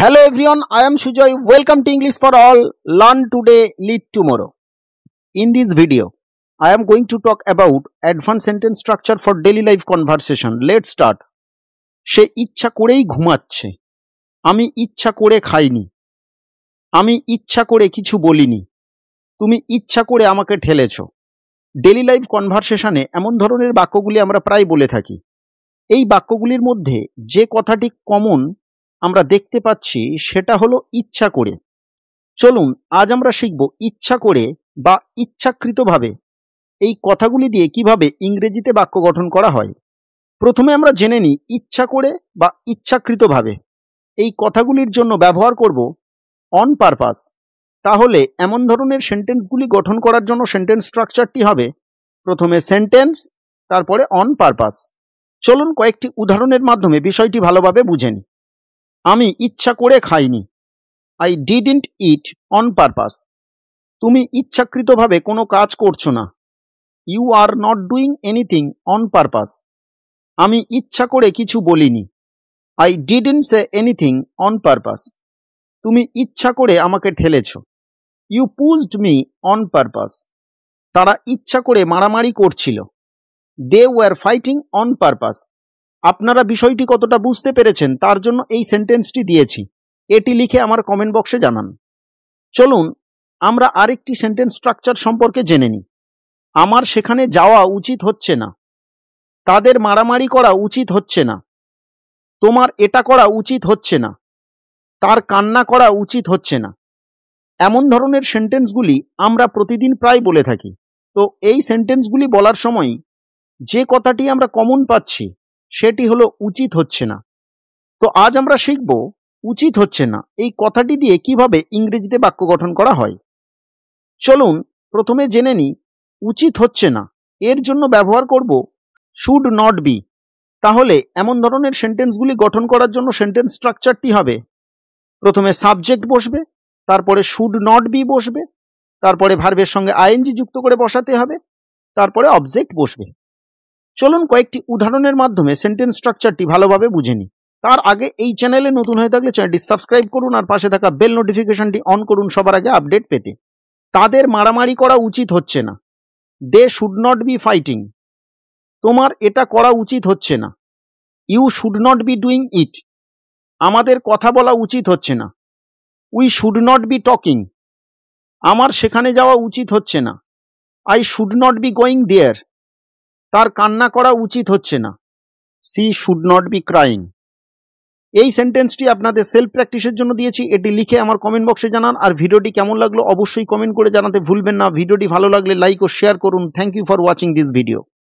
Hello everyone, I am Sujoy. Welcome to English for All. Learn today, lead tomorrow. In this video, I am going to talk about advanced sentence structure for daily life conversation. Let's start. সে ইচ্ছা করেই ঘুমাচ্ছে। আমি ইচ্ছা করে খাইনি। আমি ইচ্ছা করে কিছু বলিনি। তুমি ইচ্ছা করে আমাকে ঠেলেছ। ডেলি লাইফ কনভারসেশনে এমন ধরনের বাক্যগুলি আমরা প্রায় বলে থাকি। এই বাক্যগুলির মধ্যে যে কথাটি কমন আমরা দেখতে পাচ্ছি সেটা হলো ইচ্ছা করে। চলুন আজ আমরা শিখব ইচ্ছা করে বা ইচ্ছাকৃতভাবে এই কথাগুলি দিয়ে কিভাবে ইংরেজিতে বাক্য গঠন করা হয়। প্রথমে আমরা জেনে নিই ইচ্ছা করে বা ইচ্ছাকৃতভাবে এই কথাগুলির জন্য ব্যবহার করব অন পারপাস। তাহলে এমন ধরনের সেন্টেন্সগুলি গঠন করার জন্য সেন্টেন্স স্ট্রাকচারটি হবে প্রথমে সেন্টেন্স, তারপরে অন পারপাস। চলুন কয়েকটি উদাহরণের মাধ্যমে বিষয়টি ভালোভাবে বুঝে নিই। আমি ইচ্ছা করে খাইনি। I didn't eat on purpose. তুমি ইচ্ছাকৃতভাবে কোনো কাজ করছো না। You are not doing anything on purpose. আমি ইচ্ছা করে কিছু বলিনি। I didn't say anything on purpose. তুমি ইচ্ছা করে আমাকে ঠেলেছ। You pushed me on purpose. তারা ইচ্ছা করে মারামারি করছিল। They were fighting on purpose. আপনারা বিষয়টি কতটা বুঝতে পেরেছেন তার জন্য এই সেন্টেন্সটি দিয়েছি। এটি লিখে আমার কমেন্ট বক্সে জানান। চলুন আমরা আরেকটি সেন্টেন্স স্ট্রাকচার সম্পর্কে জেনে নিই। আমার সেখানে যাওয়া উচিত হচ্ছে না। তাদের মারামারি করা উচিত হচ্ছে না। তোমার এটা করা উচিত হচ্ছে না। তার কান্না করা উচিত হচ্ছে না। এমন ধরনের সেন্টেন্সগুলি আমরা প্রতিদিন প্রায় বলে থাকি। তো এই সেন্টেন্সগুলি বলার সময় যে কথাটি আমরা কমন পাচ্ছি সেটি হলো উচিত হচ্ছে না। তো আজ আমরা শিখব উচিত হচ্ছে না এই কথাটি দিয়ে কিভাবে ইংরেজিতে বাক্য গঠন করা হয়। চলুন প্রথমে জেনে নিই উচিত হচ্ছে না এর জন্য ব্যবহার করব শুড নট বি। তাহলে এমন ধরনের সেন্টেন্সগুলি গঠন করার জন্য সেন্টেন্স স্ট্রাকচারটি হবে প্রথমে সাবজেক্ট বসবে, তারপরে শুড নট বি বসবে, তারপরে ভার্বের সঙ্গে আইএনজি যুক্ত করে বসাতে হবে, তারপরে অবজেক্ট বসবে। চলুন কয়েকটি উদাহরণের মাধ্যমে সেন্টেন্স স্ট্রাকচারটি ভালোভাবে বুঝে নিই। তার আগে এই চ্যানেলে নতুন হয়ে থাকলে চ্যানেলটি সাবস্ক্রাইব করুন আর পাশে থাকা বেল নোটিফিকেশনটি অন করুন সবার আগে আপডেট পেতে। তাদের মারামারি করা উচিত হচ্ছে না। They should not be fighting. তোমার এটা করা উচিত হচ্ছে না। You should not be doing it. আমাদের কথা বলা উচিত হচ্ছে না। We should not be talking. আমার সেখানে যাওয়া উচিত হচ্ছে না। I should not be going there. তার কান্না করা উচিত হচ্ছে না। She should not be crying. এই সেন্টেন্সটি আপনাদের সেলফ প্র্যাকটিসের জন্য দিয়েছি। এটি লিখে আমার কমেন্ট বক্সে জানান আর ভিডিওটি কেমন লাগলো অবশ্যই কমেন্ট করে জানাতে ভুলবেন না। ভিডিওটি ভালো লাগলে লাইক ও শেয়ার করুন। Thank you for watching this video.